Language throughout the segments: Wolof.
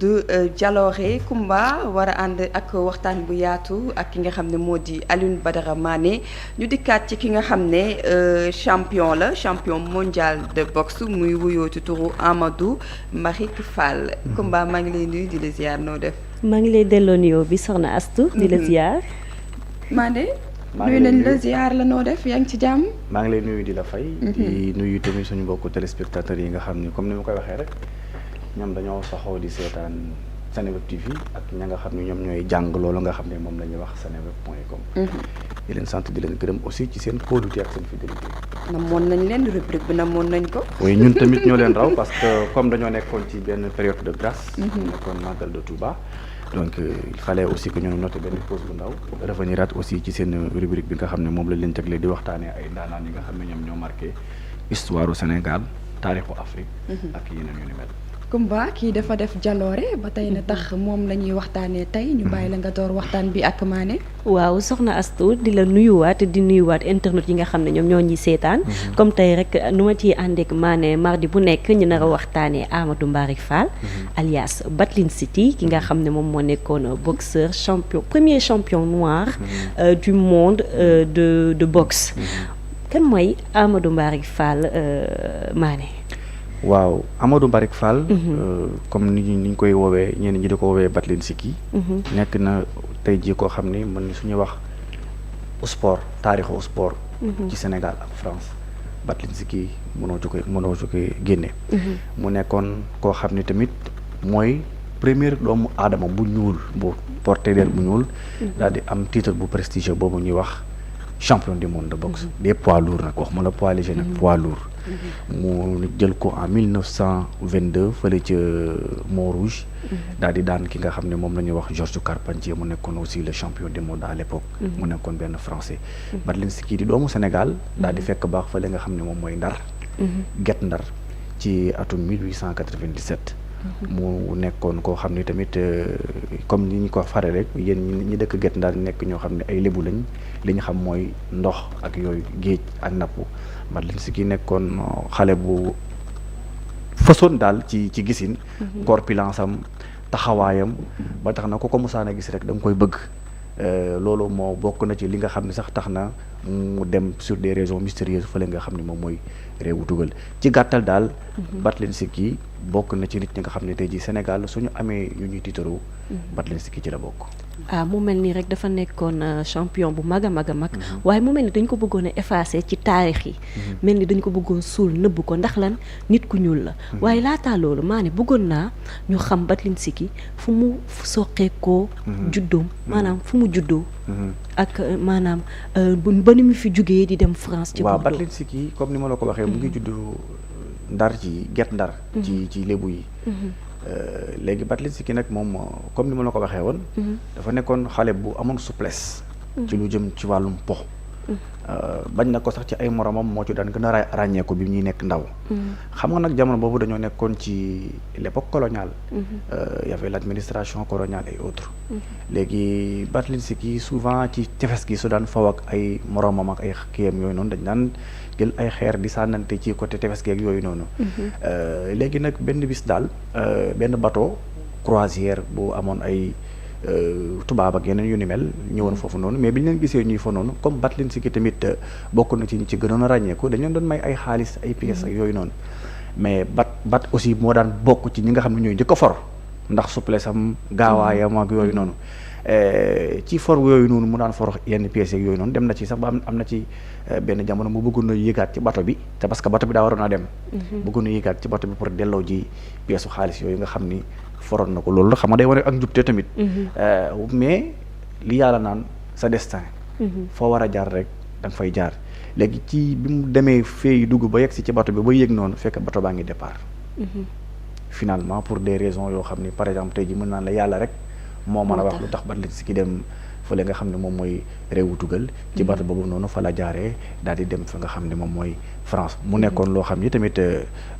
tudd Jalooré Kumba war a ànd ak waxtaan bu yaatu ak ki nga xam ne moo di Alioune Badara Mané ñu dikkaat ci ki nga xam ne champion la champion mondial de boxe muy wuyoo ci turu Amadou Mbarick Fall. Kumba maa ngi lay nuyu di la ziar noo def. maa ngi lay delloo nuyoo bi soxna Astou di la ziar. Mané nuyu nañ la ziar la noo def yaa ngi ci jàmm. maa ngi lay nuyu di la fay. di nuyu tamit suñu mbokku téléspectateurs yi nga xam ni comme ni ma koy waxee rek ñoom dañoo saxoo di seetaan Seneweb TV ak ña nga xam ne ñoom ñooy jàng loolu nga xam ne moom la ñuy wax seneweb.com. di leen sant di leen gërëm aussi ci seen kóolute ak seen fidélité. namoon nañ leen rubrique bi namoon nañ ko. oui ñun tamit ñoo leen raw parce que comme dañoo nekkoon ci benn période de grâce. nekkoon màggal de Touba. donc il fallait aussi que ñu noté benn pause bu ndaw revenir at aussi ci seen rubrique bi nga xam ne moom la leen jagleel di waxtaanee ay ndaanaan yi nga xam ne ñoom ñoo marqué histoire du Sénégal taarixu Afrique. ak yeneen yu ni mel. Kumba kii dafa def jaloore ba tey na tax moom la ñuy waxtaanee tey ñu bàyyi la nga door waxtaan bi ak Mané. waaw soxna Astou di la nuyuwaat di nuyuwaat internet yi nga xam ne ñoom ñoo ñuy seetaan. comme tey rek nu ma ciy àndeek Mané mardi bu nekk ñu nar a waxtaanee Amadou Mbarick Fall. alias Battling City ki nga xam ne moom moo nekkoon boxeur champion premier champion noir. du monde de boxe. kan mooy Amadou Mbarick Fall Mané. waaw Amadou Mbarick Fall. comme ni ñu koy woowee ñenn ñi di ko woowee Battling City. nekk na tey jii koo xam ni mën suñuy wax sport taarixu sport. ci Sénégal ak France Battling City mënoo ci koy génne. mu nekkoon koo xam ni tamit mooy premier doomu aadama bu ñuul bu porté der bu ñuul. daal di am titre bu prestigieux boobu ñuy wax champion du monde de boxe. des poids lourds nag wax ma la poids léger nag poids lourd. mu jël ko en 1922 fële ca Montrouge. daal di daan ki nga xam ne moom la ñuy wax Georges Carpentier mu nekkoon aussi le champion du monde à l'époque. mu nekkoon benn français. Battling City di doomu Sénégal. daal di fekk baax fële nga xam ne moom mooy Ndar. Guet Ndar ci atum 1897. mu nekkoon koo xam ne tamit comme ni ñu ko fare rek yéen ñi dëkk Guet Ndar nekk ñoo xam ne ay lébu lañ li ñu xam mooy ndox ak yooyu géej ak napp. Battling City nekkoon xale bu façon daal ci gisin. corpulence am taxawaayam ba tax na ko mosaan a gis rek da nga koy bëgg. loolu moo bokk na ci li nga xam ne sax tax na mu dem sur des raisons mystérieuses fële nga xam ne moom mooy réewu tugal ci gàttal daal. Battling City bokk na ci nit ñi nga xam ne tey jii Sénégal suñu amee yu ñuy tiitaroo. Battling City ci la bokk. mu mel nii rek dafa nekkoon champion bu mag a mag a mag. waaye mu mel ni dañ ko bëggoon a effacer ci taarix yi. mel ni dañ ko bëggoon suul nëbb ko ndax lan nit ku ñuul la. waaye laataa loolu maa ne bëggoon naa ñu xam Battling City fu mu soqeekoo. juddoom maanaam fu mu juddoo. ak maanaam ba ni mu fi jugee di dem France. ci waaw Battling City comme ni ma la ko waxee mu ngi juddu Ndar ci Guet Ndar. ci lébu yi. léegi Battling City nag moom comme ni ma la ko waxee woon. dafa nekkoon xale bu amoon souplesse. ci lu jëm ci wàllum po. bañ na ko sax ci ay moromam moo ci daan gën a ràññeeku bi ñuy nekk ndaw. xam nga nag jamono boobu dañoo nekkoon ci l'époque coloniale. y avait l'administration coloniale et autres. léegi Battling City souvent ci tefes gi su daan faw ak ay moromam ak ay kiyam yooyu noonu dañ daan jël ay xeer di sànnante ci côté tefes gi ak yooyu noonu. léegi nag benn bis daal benn bateau croisière bu amoon ay. tubaab ak yeneen yu ni mel ñëwoon foofu noonu mais bi ñu leen gisee ñuy fa noonu comme Battling City tamit bokk na ci ñi ci gënoon a ràññeeku dañu leen doon may ay xaalis ay pièces ak yooyu noonu mais bat aussi moo daan bokk ci ñi nga xam ne ñooy njëkk a for ndax souplesse am gaawaayam ak yooyu noonu ci for yooyu noonu mu daan for yenn pièces ak yooyu noonu dem na ci sax ba am na ci benn jamono mu bëggoon a yéegaat ci bato bi te parce que bato bi daa waroon a dem. bëggoon a yéegaat ci bato bi pour delloo ji pièces xaalis yooyu nga xam ni. foroon na ko loolu xam nga day wane ak njubte tamit. mais li yàlla naan sa destin. foo war a jaar rek da nga fay jaar léegi ci bi mu demee fee dugg ba yegg si ci bato bi ba yéeg noonu fekk bato baa ngi départ. finalement pour des raisons yoo xam ni par exemple tey ji mën naan la yàlla rek moo mën a wax lu tax Battling City dem fële nga xam ne moom mooy réewu tugal ci bato boobu noonu fa la jaaree daal di dem fa nga xam ne moom mooy France mu nekkoon loo xam ni tamit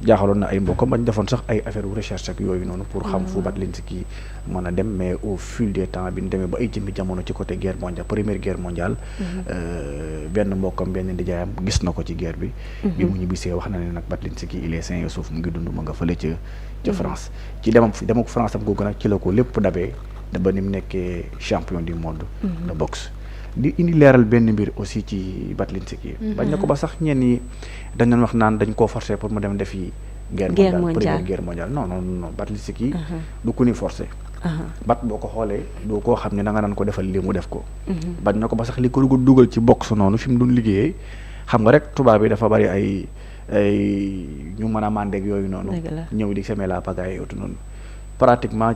jaaxaloon na ay mbokkam bañ defoon sax ay affaire recherche ak yooyu noonu pour xam fu Batlinski mën a dem mais au fil des temps bi ñu demee ba ay jëmmi jamono ci côté guerre mondiale première guerre mondiale benn mbokkam benn ndijaayam gis na ko ci guerre bi bi mu ñibbisee wax na ne nag Batlinski il est sain et sauf mu ngi dund ma nga fële ca France ci demam France am googu nag ci la ko lépp dabee da ba ni mu nekkee champion du monde de boxe di indi leeral benn mbir aussi ci Batlinski bañ na ko ba sax ñenn ñi dañ doon wax naan dañ koo forcer pour mu dem defi guerre mondiale première guerre mondiale non Batlinski du ku ni forcé bat boo ko xoolee doo koo xam ne da nga naan ko defal lii mu def ko bañ na ko ba sax li ko dugal ci boxe noonu fi mu doon liggéeyee xam nga rek tubaab yi dafa bari ay ñu mën a mandeeg yooyu noonu ñëw di semer la pagaille auto noonu pratiquement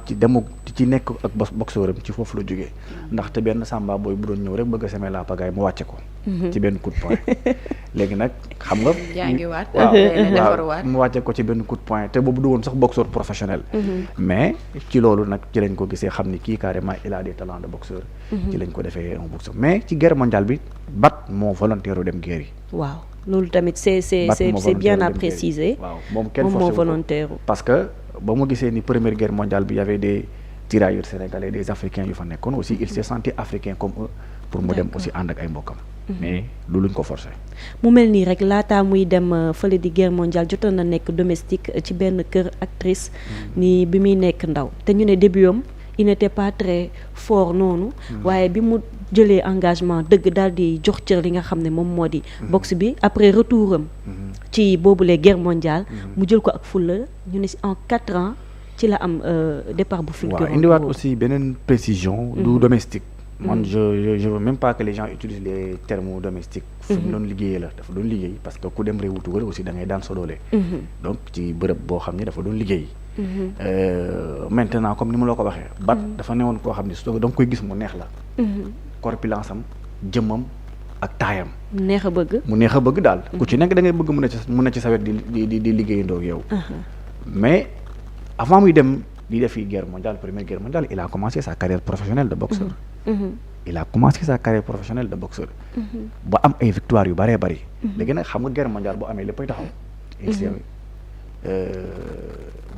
ci nekk ak boxeur am ci foofu la jógee ndaxte benn samba booy bu doon ñëw rek bëgg a semer la pagaille mu wàcce ko ci benn coup de poing léegi nag xam nga waaw mu wàcce ko ci benn coup de poing te boobu du woon sax boxeur professionnel mais ci loolu nag ci lañ ko gisee xam ni kii carrément il a des talents de boxeur ci lañ ko defee un boxeur mais ci guerre mondiale bi bat moo volontaire dem guerre yi waaw loolu tamit c'est bien à préciser waaw moom kenn moo volontaire parce que ba mu gisee ni première guerre mondiale bi y avait des tirailleurs sénégalais des africains yu fa nekkoon aussi il s'est senti africain comme eux pour mu dem aussi ànd ak ay mbokkam mais lu luñ ko forcé mu mel nii rek laataa muy dem fële di guerre mondiale jotoon na nekk domestique ci benn kër actrice ni bi muy nekk ndaw te ñu ne début am il n'était pas très fort noonu waaye bi mu jëlee engagement dëgg daal di jox cër li nga xam ne moom moo di boxe bi après retour am ci boobule guerre mondiale mu jël ko ak fulla ñu ne en 4 ans ci la am départ bu fulgurant waaw indiwaat aussi beneen précision du domestique man je veux même pas que les gens utilisent les termes domestiques fu mu doon liggéeyee la dafa doon liggéey parce que ku dem réewu tugal aussi da ngay daan sa doole donc ci bërëb boo xam ne dafa doon liggéey maintenant comme ni ma la ko waxee bat dafa newoon koo xam ne su da nga koy gis mu neex la corpulence am jëmmam ak taayam mu neex a bëgg daal ku ci nekk da ngay bëgg mun na ci sa wet di liggéeyandoo ak yow mais avant muy dem di defi guerre mondiale première guerre mondiale il a commencé sa carrière professionnelle de boxeur ba am ay victoire yu bëree bëri léegi nag xam nga guerre mondiale bu amee léppay taxaw il s'est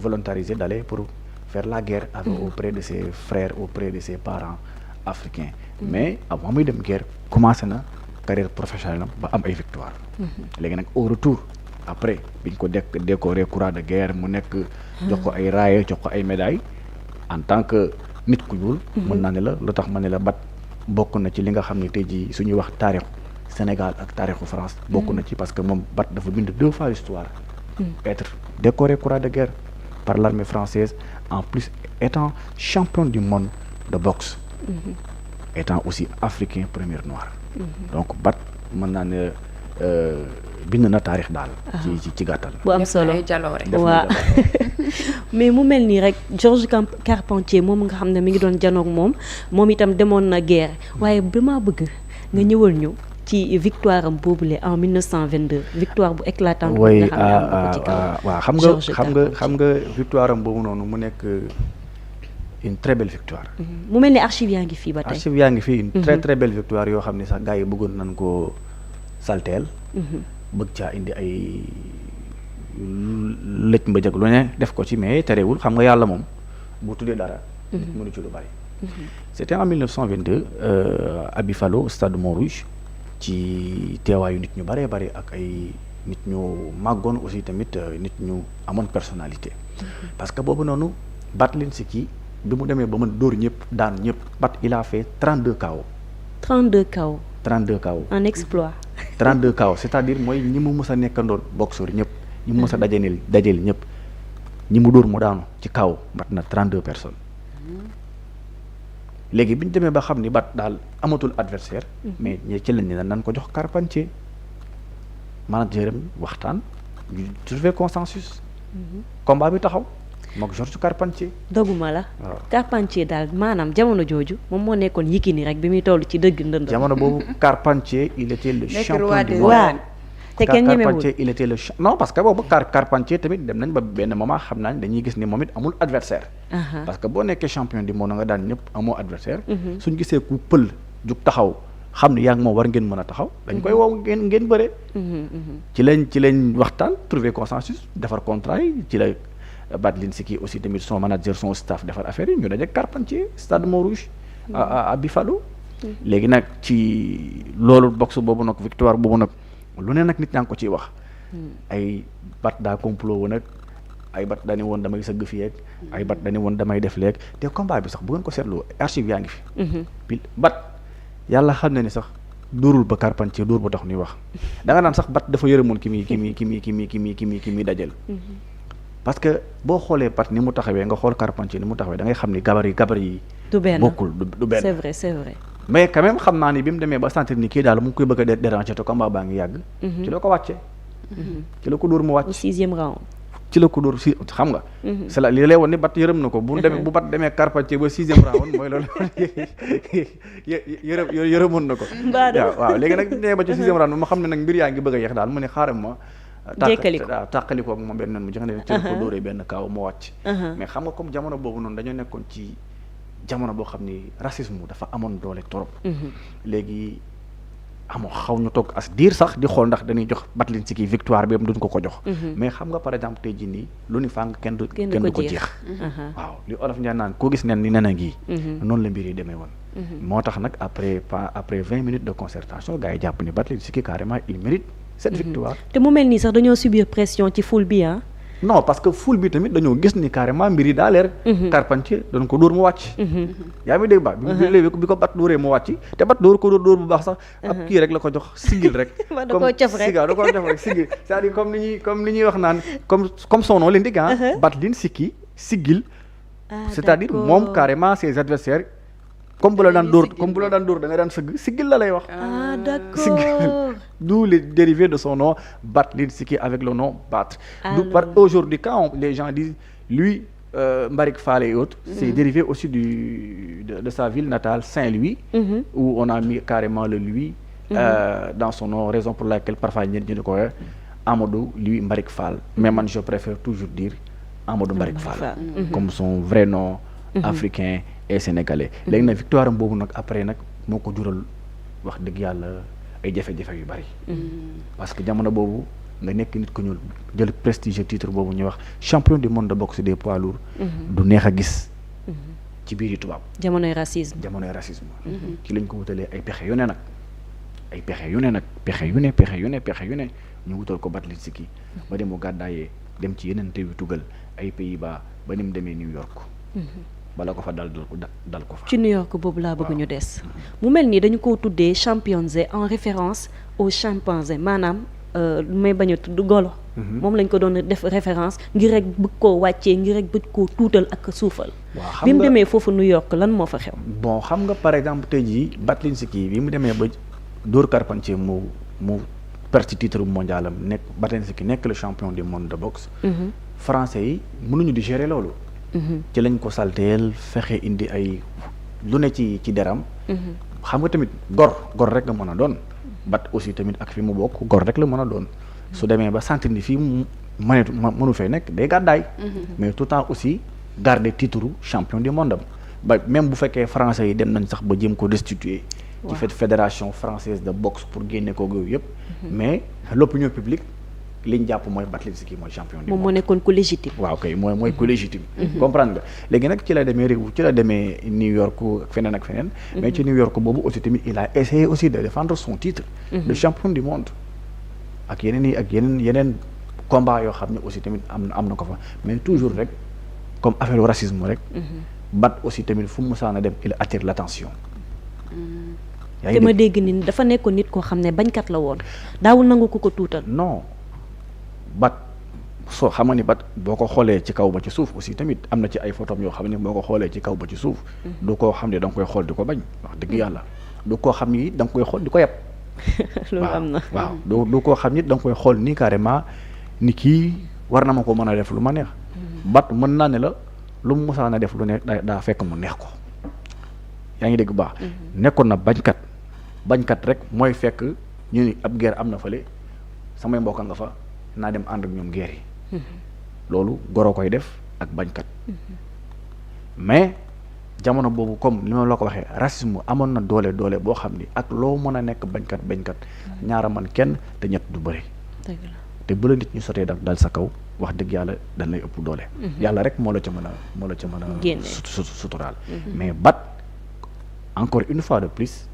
volontarisé d'aller pour faire la guerre auprès de ses frères auprès de ses parents africains mais avant muy dem guerre commencé na carrière professionnelle ba am ay victoire léegi nag au retour après biñ ko décoré croix de guerre mu nekk jox ko ay raaya jox ko ay médailles en tant que nit ku ñuul mën naa ne la lu tax ma ne la bat bokk na ci li nga xam ne tey jii suñuy wax taarixu Sénégal ak taarixu France bokk na ci parce que moom bat dafa bind 2 fois l'histoire être décoré croix de guerre par l'armée française en plus étant champion du monde de boxe étant aussi africain premier noir donc bat mën naa ne bind na taarix daal ci gàttal bu am solo waaw mais mu mel nii rek Georges Carpentier moom nga xam ne mi ngi doon janoog moom itam demoon na guerre waaye dama bëgg nga ñëwal ñu ci victoire am boobule en 1922 victoire bu éclatante bu nga xam ne am na ko ci kaw waaw xam nga victoire am boobu noonu mu nekk une très belle victoire mu mel ni archive yaa ngi fii ba tey archive yaa ngi fii une très très belle victoire yoo xam ne sax gars yi bëggoon nañ ko salteel bëgg caa indi ay lëj mbëjëg lu ne def ko ci mais terewul xam nga yàlla moom bu tuddee dara nit mënu ci lu bari c'était en 1922 à Buffalo stade Montrouge ci teewaayu nit ñu bëree bëri ak ay nit ñu màggoon aussi tamit nit ñu amoon personnalité parce que boobu noonu Batlinski bi mu demee ba mën dóor ñëpp daan ñëpp bat il a fait 32 KO 32 KO un exploit 32 KO c'est-à-dire mooy ñi mu mës a nekkandoon boxeur ñëpp ñi mu mës a dajeel ñëpp ñi mu dóor mu daanu ci KO mat na 32 personnes léegi bi ñu demee ba xam ni bat daal amatul adversaire mais ñi ci lañ ne nan ko jox Carpentier manager am waxtaan ñu trouver consensus combat bi taxaw mook Georges Carpentier doguma la Carpentier daal maanaam jamono jooju moom moo nekkoon Yékini rek bi muy toll ci dëgg ndënd jamono boobu Carpentier il était le champion du monde waaw te kenn ñemewul Carpentier il était le non parce que boobu Carpentier tamit dem nañ ba benn moment xam naa ne dañuy gis ni moom it amul adversaire parce que boo nekkee champion du monde nga daan ñëpp amoo adversaire suñ gisee ku pël jug taxaw xam ne yaa ngi moom war ngeen mën a taxaw dañ koy woo ngeen bëre ci lañ waxtaan trouver consensus defar contrat yi ci la Batlinski aussi tamit son manager son staff defar affaire yi ñu daje Carpentier stade Montrouge à Buffalo léegi nag ci loolu boxe boobu nag victoire boobu nag lu ne nag nit ñaa ngi ko ciy wax ay bat daa complot woon nag ay bat dañu woon damay sëgg fi yeeg ay bat dañu woon damay def leeg te combat bi sax bu ngeen ko seetloo archive yaa ngi fi bat yàlla xam na ni sax dóorul ba Carpentier dóor ba tax ñuy wax da nga naan sax bat dafa yërëmoon ki muy dajal parce que boo xoolee bat ni mu taxawee nga xool Carpentier ni mu taxawee da ngay xam ni gabar yi du benn bokkul du benn c'est vrai mais quand même xam naa ni bi mu demee ba sentir ni kii daal mu ngi koy bëgg a déranger te combat baa ngi yàgg ci la ko wàcce ci la ko dóor mu wàcc au 6e round ci la ko dóor si xam nga c'est la li lay woon ni bat yërëm na ko bu demee bu bat demee Carpentier ba 6e round mooy loolu yërëmoon na ko waaw léegi nag demee ba ci 6e round ma xam ne nag mbir yaa ngi bëgg a yeex daal mu ne xaaral ma tàqali ko ak moom benn noonu mu jox ne ci la ko dóoree benn kaaw mu wàcc mais xam nga comme jamono boobu noonu dañoo nekkoon ci jamono boo xam ni racisme dafa amoon doole trop léegi xaw ñu toog as diir sax di xool ndax dañuy jox Batlinski victoire bi am duñ ko jox mais xam nga par exemple tey jii nii lu ni fàng kenn du ko jeex waaw li olof Ndiaye naan koo gis nen ni nen a ngi noonu la mbir yi demee woon moo tax nag après 20 minutes de concertation gars yi jàpp ni Batlinski carrément il mérite cette victoire te mu mel nii sax dañoo subir pression ci foule bi non parce que foule bi tamit dañoo gis ni carrément mbir yi daa leer Carpentier dañ ko dóor mu wàcc yaa ngi dégg baax bi ko bat dóoree mu wàcc te bat dóor ko dóor bu baax sax ab kii rek la ko jox sigil rek da koo cof rek sigil c'est-à-dire comme ni ñuy wax naan comme son nom l'indique Batlinski sigil c'est-à-dire moom carrément ses adversaires comme bu la daan dóor da nga daan sëgg sigil la lay wax d'accord d'où les dérivés de son nom Batlinski avec le nom battre aujourd'hui quand les gens disent lui Mbarick Fall et autres c'est dérivé aussi de sa ville natale Saint-Louis où on a mis carrément le lui dans son nom raison pour laquelle parfois ñi di ko wax Amadou lui Mbarick Fall mais man je préfère toujours dire Amadou Mbarick Fall comme son vrai nom africain et sénégalais léegi nag victoire am boobu nag après nag moo ko jural wax dëgg yàlla ay jafe-jafe yu bari parce que jamono boobu nga nekk nit ku ñuul jël prestige titre boobu ñuy wax champion du monde de boxe des poids lourds du neex a gis ci biir yi tubaab jamonoy racisme ci lañ ko wutalee ay pexe yu ne nag pexe yu ne ñu wutal ko Batlinski ba dem mu gàddaayee dem ci yeneen réew yu tugal ay Pays-Bas ba ni mu demee New York bala ko fa dal ko fa. ci New York boobu laa bëgg ñu des. mu mel nii dañu ko tuddee chimpanzé en référence au chimpanzé maanaam may bañ a tudd golo. moom lañ ko doon def référence ngir rek bëgg koo wàccee ngir rek bëgg koo tuutal ak suufal. waaw bi mu demee foofu New York lan moo fa xew. bon xam nga par exemple tey jii Batlinski bi mu demee ba dóor Carpentier mu perte titre mondial am nekk Batlinski nekk le champion du monde de boxe. français yi mënuñu di gérer loolu. ci lañ ko salteel fexe indi ay lu ne ci deram xam nga tamit gor rek la mën a doon bat aussi tamit ak fi mu bokk gor rek la mën a doon su demee ba sentir ni fii mënu fay nekk day gàddaay mais tout le temps aussi garder titre champion du monde ba même bu fekkee français yi dem nañ sax ba jéem ko destituer ci fédération française de boxe pour génne ko yooyu yëpp mais l'opinion publique liñ jàpp mooy Batlinski mooy champion du monde. moom moo nekkoon ku légitime. waaw kay mooy ku légitime. comprendre nga léegi nag ci la demee New York ak feneen. mais ci New York boobu aussi tamit il a essayé aussi de défendre son titre. de champion du monde. ak yeneen combat yoo xam ne aussi tamit am na ko fa mais toujours rek comme affaire racisme rek. bat aussi tamit fu mu mosaan a dem il attire l'attention. yaa ngi dégg te ma dégg ni dafa nekkoon nit koo xam ne bañkat la woon daawul nangu ko tuutal. non. bat soo xam nga ni bat boo ko xoolee ci kaw ba ci suuf aussi tamit am na ci ay photos yoo xam ne boo ko xoolee ci kaw ba ci suuf du koo xam ne da nga koy xool di ko bañ wax dëgg yàlla du koo xam ni da nga koy xool di ko yeb. loolu am na waaw du koo xam ni da nga koy xool nii carrément ni kii war na ma ko mën a def lu ma neex. bat mën naa ne la lu mu mosaan a def lu ne daa fekk mu neex ko yaa ngi dégg baax. nekkoon na bañkat rek mooy fekk ñu ni ab guerre am na fële. samay mbokk nga fa naa dem ànd ak ñoom guerre yi loolu goro koy def ak bañkat mais jamono boobu comme li ma la ko waxee racisme amoon na doole boo xam ni ak loo mën a nekk bañkat ñaara man kenn te ñett du bëri te bu la nit ñu sotee dal sa kaw wax dëgg yàlla dañ lay ëpp doole yàlla rek moo la ca mën a suturaal mais bat encore une fois de plus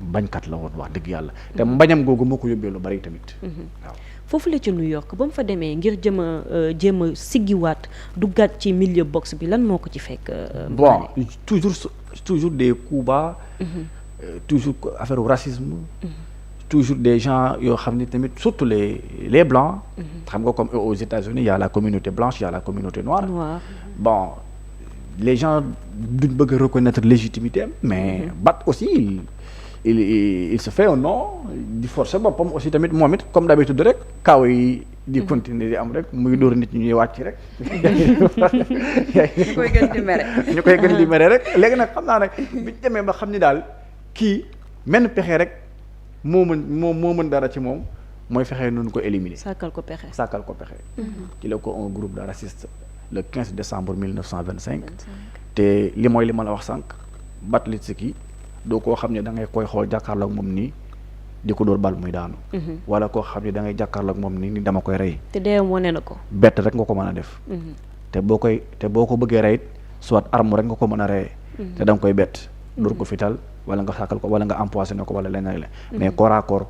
bañkat la woon wax dëgg yàlla te mbañam googu moo ko yóbbee lu bari tamit waaw foofu la ci New York ba mu fa demee ngir jéem a siggiwaat duggaat ci milieu boxe bi lan moo ko ci fekk bon toujours des coups bas toujours affaire racisme toujours des gens yoo xam ni tamit surtout les blancs xam nga comme aux États-Unis il y a la communauté blanche il y a la communauté noire bon les gens duñ bëgg a reconnaître légitimité mais bat aussi il se fait un nom di forcer boppam aussi tamit moom it comme d'habitude rek kaw yi di continuer di am rek muy dóor nit ñuy wàcc rek ñu koy gën di mere rek léegi nag xam naa nag biñ demee ba xam ni daal kii menn pexe rek moo mën dara ci moom mooy fexe noonu ko éliminer sàkkal ko pexe ci la ko un groupe de racistes le 15 décembre 1925 te li mooy li ma la wax sànq Batlitsky doo koo xam ne da ngay koy xool jàkkaarloog moom nii di ko dóor bal muy daanu wala koo xam ne da ngay jàkkaarloog moom nii ni dama koy rey te deewam wane na ko bett rek nga ko mën a def te boo ko bëggee rey it soit arme rek nga ko mën a reyee te da nga koy bett dóor ko fital wala nga sàkkal ko wala nga empoisonné ko wala leneen la mais corps à corps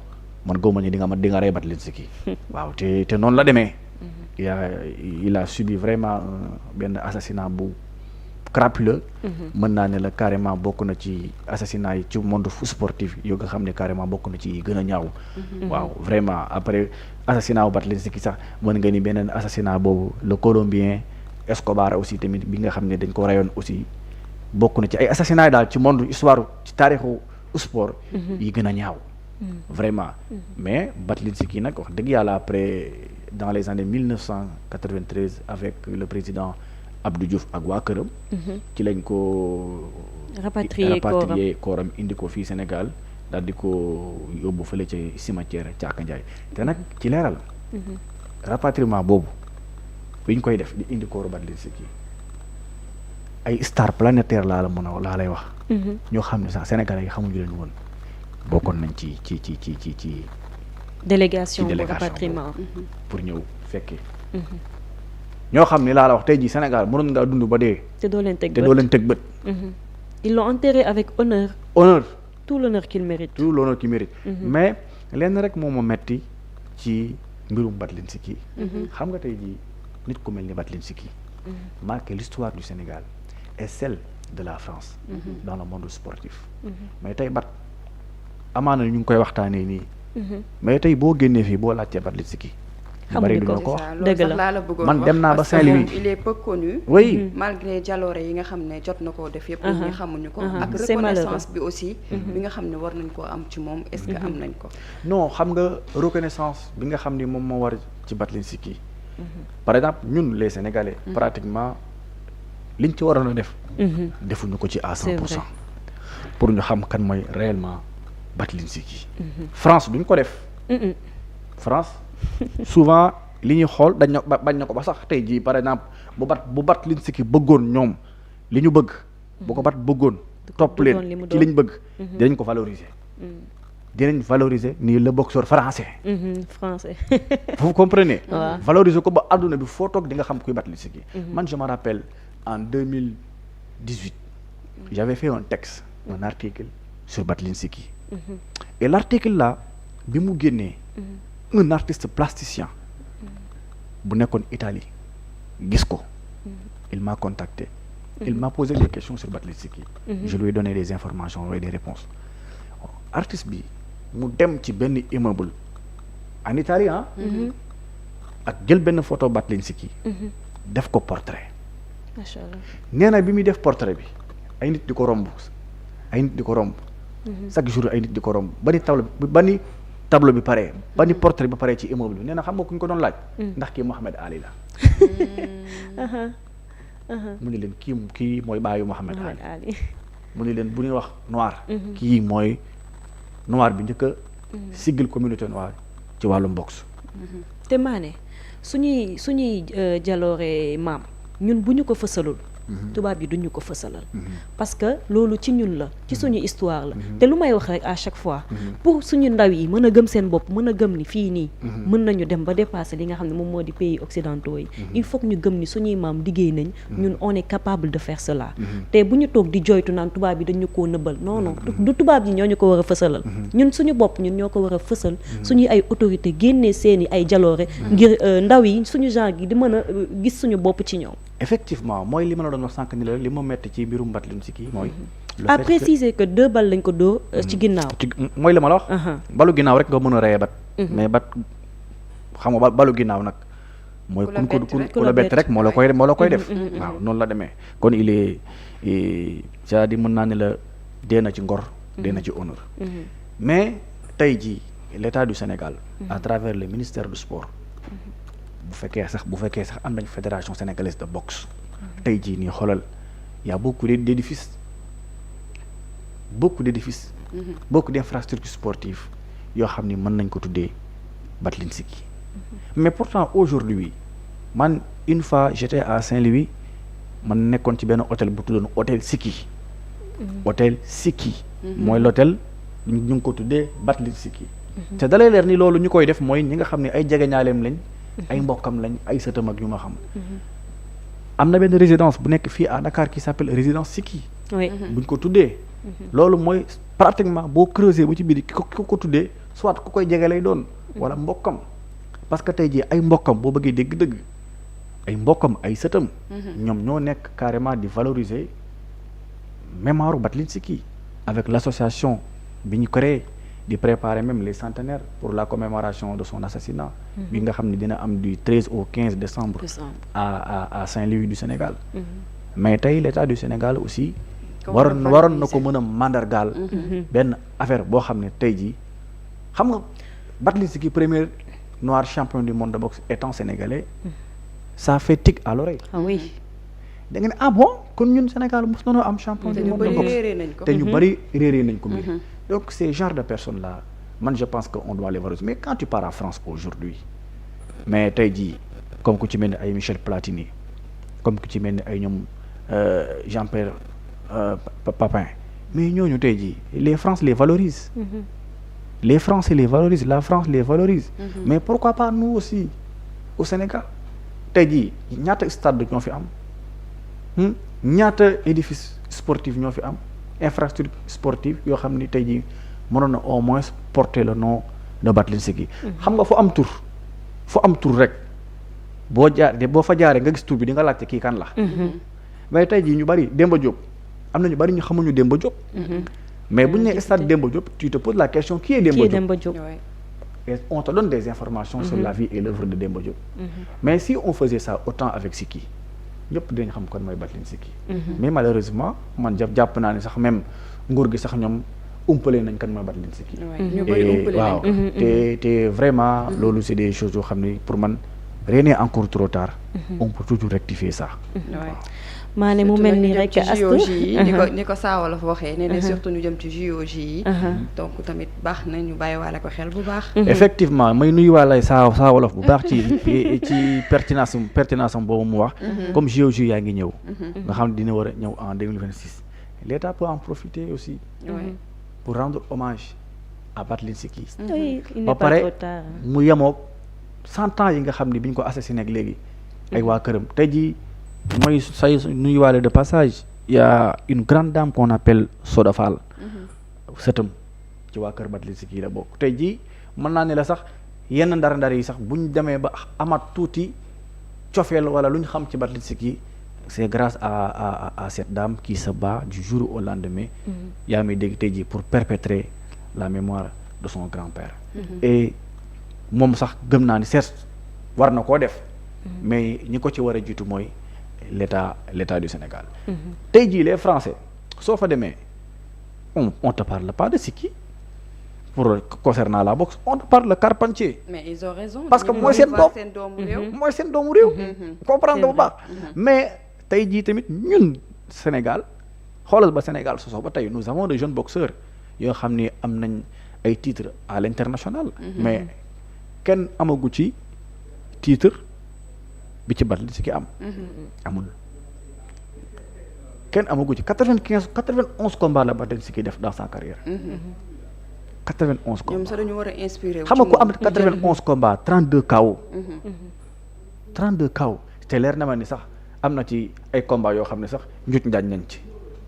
man gëwma ni di nga rey Batlitsky waaw te noonu la demee il a subi vraiment benn assassinat bu crapuleux mën naa ne la carrément bokk na ci assassinat yi ci monde sportif yoo nga xam ne carrément bokk na ci gën a ñaaw waaw vraiment après assassinat bu Batlitsky sax mën nga ni beneen assassinat boobu le Colombien Escobar aussi tamit bi nga xam ne dañ ko rayoon aussi bokk na ci ay assassinat yi daal ci monde histoire ci taarixu sport yi gën a ñaaw vraiment mais Batlitsky nag wax dëgg yàlla après dans les années 1993 avec le président Abdou Diouf ak waa këram ci lañ ko rapatrier kooram indi ko fii Sénégal daal di ko yóbbu fële ci cimetière Thiaka Ndiaye te nag ci leeral rapatriement boobu bi ñu koy def di indi kooru Batlitsky ay star planétaire laa lay wax ñoo xam ne sax Sénégalais yi xamuñu leen woon bokkoon nañ ci délégation bu rapatriement pour ñëw fekkee ñoo xam ni laa la wax tey jii Sénégal mënoon ngaa dund ba dee te doo leen teg bët ils l'ont enterré avec honneur tout l'honneur qu'il mérite mais lenn rek moo ma metti ci mbirum Batlitsky xam nga tey jii nit ku mel ni Batlitsky marqué l'histoire du Sénégal et celle de la France dans le monde sportif mais tey amaana ñu ngi koy waxtaanee nii mais tey boo génnee fii boo laajtee Batlitsky bari duñu ko wax dëgg la man dem naa ba Saint-Louis il est peu connu oui malgré jaloore yi nga xam ne jot na koo def yëpp ñi xamuñu ko ak reconnaissance bi aussi bi nga xam ne war nañ koo am ci moom est-ce que am nañ ko non xam nga reconnaissance bi nga xam ni moom moo war ci Batlitsky par exemple ñun les Sénégalais pratiquement liñ ci waroon a def defuñu ko ci à 100% pour ñu xam kan mooy réellement Batlitsky France duñ ko def France souvent li ñuy xool bañ na ko ba sax tey jii par exemple bu Batlitsky bëggoon ñoom li ñu bëgg bu ko bëggoon topp leen ci liñ bëgg dinañ ko valoriser ni le boxeur français vous comprenez valoriser ko ba àdduna bi foo toog di nga xam kuy Batlitsky man je me rappelle en 2018 j'avais fait un texte un article sur Batlitsky et l'article là bi mu génnee un artiste plasticien bu nekkoon Italie gis ko il m'a contacté il m'a posé des questions sur Batlitsky je lui ai donné des informations et des réponses artiste bi mu dem ci benn immeuble en Italie ak jël benn photo Batlitsky def ko portrait macha Allah nee na bi muy def portrait bi ay nit di ko romb chaque jour ay nit di ko romb ba ni tableau bi pare ba ni portrait bi pare ci immeuble bi nee na xam nga ku ñu ko doon laaj ndax kii Mohamed Ali la mu ne leen kii mooy baayu Mohamed Ali mu ne leen bu ñuy wax noir kii mooy noir bi njëkk a siggil communauté noire ci wàllum boxe te maane suñuy jaloore maam ñun bu ñu ko fësalul tubaab yi duñu ko fësalal parce que loolu ci ñun la ci suñu histoire la te lu may wax rek à chaque fois pour suñu ndaw yi mën a gëm seen bopp mën a gëm ni fii nii mën nañu dem ba dépasser li nga xam ne moom moo di pays occidentaux yi il faut que ñu gëm ni suñuy maam liggéey nañ ñun on est capable de faire cela te bu ñu toog di joytu naan tubaab yi dañu koo nëbbal non non du tubaab yi ñoo ñu ko war a fësalal ñun suñu bopp ñun ñoo ko war a fësal suñuy ay autorité génnee seeni ay jaloore ngir ndaw yi suñu genre gi di mën a gis suñu bopp ci ñoom. Effectivement mooy li ma la doon wax sànq ni la li ma metti ci mbirum Batlinski mooy. à préciser que 2 balles lañ ko dóor ci ginnaaw. mooy li ma la wax. balu ginnaaw rek nga mën a reyee bat. mais bat xam nga balu ginnaaw nag. mooy ku la bett rek moo la koy def. waaw noonu la demee kon il est c'est-à-dire mën naa ne la dee na ci ngor. dee na ci honneur. mais tey jii l'État du Sénégal. à travers le ministère du sport. bu fekkee sax am nañ fédération sénégalaise de boxe tey jii nii xoolal y a beaucoup d'édifices beaucoup d'infrastructures sportives yoo xam ni mën nañ ko tuddee Batlinski mais pourtant aujourd'hui man une fois j'étais à Saint-Louis man nekkoon ci benn hôtel bu tuddoon hôtel Siki mooy l'hôtel ñu ngi ko tuddee Batlinski te dalay leer ni loolu ñu koy def mooy ñi nga xam ne ay jegeñaaleem lañ ay mbokkam lañ ay sëtam ak yu ma xam am na benn résidence bu nekk fii à Dakar qui s'appelle résidence Siki buñ ko tuddee loolu mooy pratiquement boo creuser bu ci biir ki ko tuddee soit ku koy jege lay doon wala mbokkam parce que tey jii ay mbokkam boo bëggee dégg-dëgg ay mbokkam ay sëtam ñoom ñoo nekk carrément di valoriser mémoire Batlinski avec l'association bi ñu créé di préparer même les centenaires pour la commémoration de son assassinat bi nga xam ne dina am du 13 au 15 décembre à Saint-Louis du Sénégal mais tey l'État du Sénégal aussi waroon na ko mën a mandargaal benn affaire boo xam ne tey jii xam nga Batlinski premier noir champion du monde de boxe étant sénégalais ça fait tic à l'oreille da nga ne bon kon ñun Sénégal mos nañoo am champion du monde de boxe te ñu bari réeree nañ ko mbir donc ces genres de personnes là man je pense que on doit les valoriser mais quand tu pars à France aujourd'hui mais tey jii comme ku ci mel ni ay Michel Platini comme ku ci mel ni ay ñoom Jean-Pierre Papin mais ñooñu tey jii les Français les valorisent les Français les valorisent la France les valorise mais pourquoi pas nous aussi au Sénégal tey jii ñaata stade ñoo fi am ñaata édifice sportif ñoo fi am infrastructure sportive yoo xam ni tey jii mënoon na au moins porter le nom de Batlinski xam nga fu am tur rek boo fa jaaree nga gis tur bi di nga laajte kii kan la mais tey jii ñu bari Demba Diop am na ñu bari ñu xamuñu Demba Diop mais bu ñu nee stade Demba Diop tu te poses la question qui est Demba Diop et on te donne des informations sur la vie et l'œuvre de Demba Diop mais si on faisait ça autant avec Siki ñëpp dañ xam kon mooy Batlinski mais malheureusement man jàpp naa ne sax même nguur gi sax ñoom umpale nañ kan mooy Batlinski waaw te vraiment loolu c'est des choses yoo xam ne pour man rien n'est encore trop tard on peut toujours rectifier ça maane mu mel ni rek Astu ni ko Saa Wolof waxee nee na surtout ñu jëm ci JOJ yi donc tamit baax na ñu bàyyiwaale ko xel bu baax effectivement may nuyuwaale Saa Wolof bu baax ci pertinence am boobu mu wax comme JOJ yaa ngi ñëw nga xam ne dina war a ñëw en 2026 l'État peut en profiter aussi pour rendre hommage à Batlinski ba pare mu yemoog 100 ans yi nga xam ne bi ñu ko assassiné ak léegi ay waa këram tey jii mooy say nuyuwaale de passage il y a une grande dame qu'on appelle Soda Fall sëtam ci waa kër Batlinski la bokk tey jii mën naa ne la sax yenn ndar yi sax buñ demee ba amat tuuti cofeel wala lu ñu xam ci Batlinski c'est grâce à cette dame qui se bat du jour au lendemain yaa may dégg tey jii pour perpétrer la mémoire de son grand-père et moom sax gëm naa ni certes war na koo def mais ñi ko ci war a jiitu mooy l'État du Sénégal tey jii les Français soo fa demee on te parle pas de Siki pour concernant la boxe on te parle de Carpentier mais ils ont raison parce que mooy seen doomu réew comprendre bu baax mais tey jii tamit ñun Sénégal xoolal ba Sénégal sosoo ba tey nous avons de jeunes boxeurs yoo xam ni am nañ ay titres à l'international mais kenn amagu ci titre bi ci Batlinski am. amul kenn amagu ci 91 combats la Batlinski def dans sa carrière. 91 combats ñoom sax dañu war a inspiré. xam nga ko am 91 combats 32 KO. 32 KO te leer na ma ni sax am na ci ay combats yoo xam ne sax njuuj njaaj nañ ci.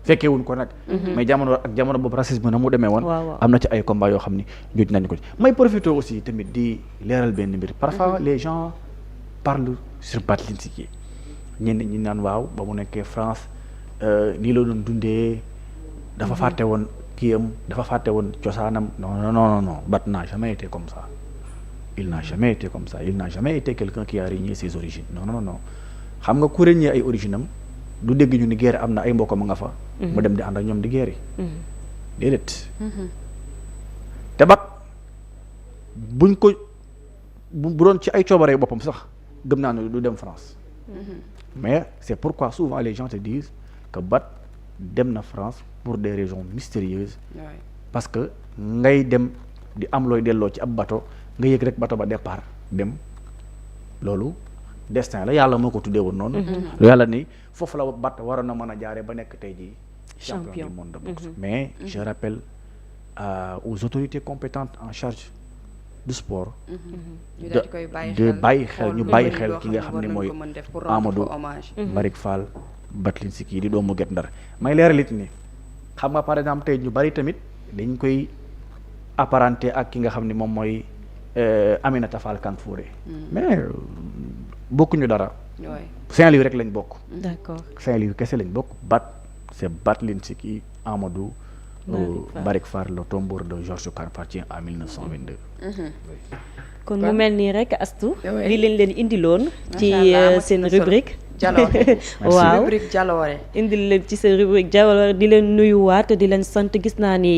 fekkee wuñ ko nag. mais jamono boobu racisme na mu demee woon. am na ci ay combats yoo xam ni njuuj nañ ko ci. may profité aussi tamit di leeral benn mbir. parfois les gens parlent sur Batlinski ñenn ñi naan waaw ba mu nekkee France nii la doon dundee. dafa fàtte woon kiyam dafa fàtte woon cosaanam non Bat n'a jamais été comme ça. il n'a jamais été comme ça il n'a jamais été quelqu'un qui a renié ses origines non xam nga ku renier ay origine am du dégg ñu ni guerre am na ay mbokkam nga fa. mu dem di ànd ak ñoom di guerre yi. déedéet. te Bat buñ ko bu doon ci ay coobaree boppam sax gëm naa ne du dem France. mais c'est pourquoi souvent les gens te disent que Bat dem na France pour des raisons mystérieuses. parce que ngay dem di am looy delloo ci ab bateau nga yëg rek bateau ba départ dem loolu destin la yàlla moo ko tuddee woon noonu. yàlla ni foofu la Bat waroon na mën a jaaree ba nekk tey jii champion du monde de boxe. mais je rappelle aux autorités compétentes en charge du sport. de bàyyi xel ñu bàyyi xel ki nga xam ne mooy Amadou Mbarick Fall Batlinski di doomu Guet Ndar may leeralit ni xam nga par exemple tey ñu bari tamit dañ koy apparenté ak ki nga xam ne moom mooy Aminata Fall Kanfouré. mais bokkuñu dara. Saint-Louis rek lañ bokk. d'accord Saint-Louis kese lañ bokk. c'est Batlinski Amadou Mbarick Fall le tombeau de Georges Carpentier en 1922. kon mu mel nii rek Astou li leen indiloon ci seen rubrique jaloore waaw rubrique jaloore indil leen ci seen rubrique jaloore di leen nuyuwaat di leen sant gis naa ni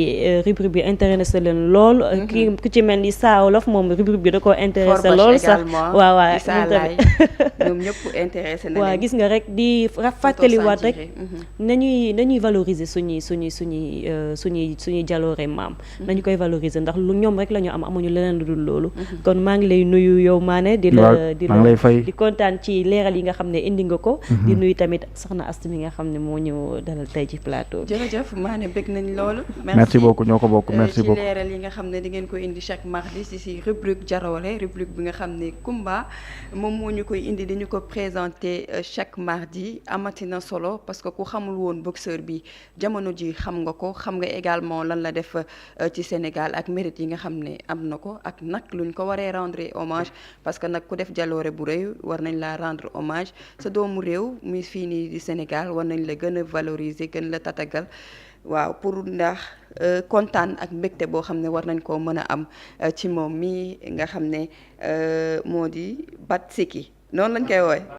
rubrique bi intéressé leen lool ki ku ci mel ni Saa Wolof moom rubrique bi da koo intéressé lool sax waaw ñoom ñëpp intéressé na waaw gis nga rek di fàttaliwaat rek nañuy valoriser suñuy jaloore maam nañu koy valoriser ndax lu ñoom rek la ñu am amuñu leneen lu dul loolu kon maa ngi lay nuyu yow Mané di kontaan ci leeral yi nga xam ne indi nga ko di nuyu tamit soxna Astou mi nga xam ne moo ñu dalal tey ci plateau bi jërëjëf Mané bëgg nañ loolu merci beaucoup ñoo ko bokk merci beaucoup ci leeral yi nga xam ne di ngeen ko indi chaque mardi si rubrique jaloore rubrique bi nga xam ne Kumba moom moo ñu koy indi dañu ko présenté chaque mardi amatina solo parce que ku xamul woon boxeur bi jamono ji xam nga ko xam nga également lan la def ci Sénégal ak mérite yi nga xam ne am na ko ak nag luñ ko waree rendre hommage parce que nag ku def jaloore bu rëy war nañ laa rendre hommage sa doomu réew muy fii nii di Sénégal war nañ la gën a valoriser gën la tatagal waaw pour ndax kontaan ak mbégte boo xam ne war nañ koo mën a am ci moom mi nga xam ne moo di Batlinski noonu lañ koy woowe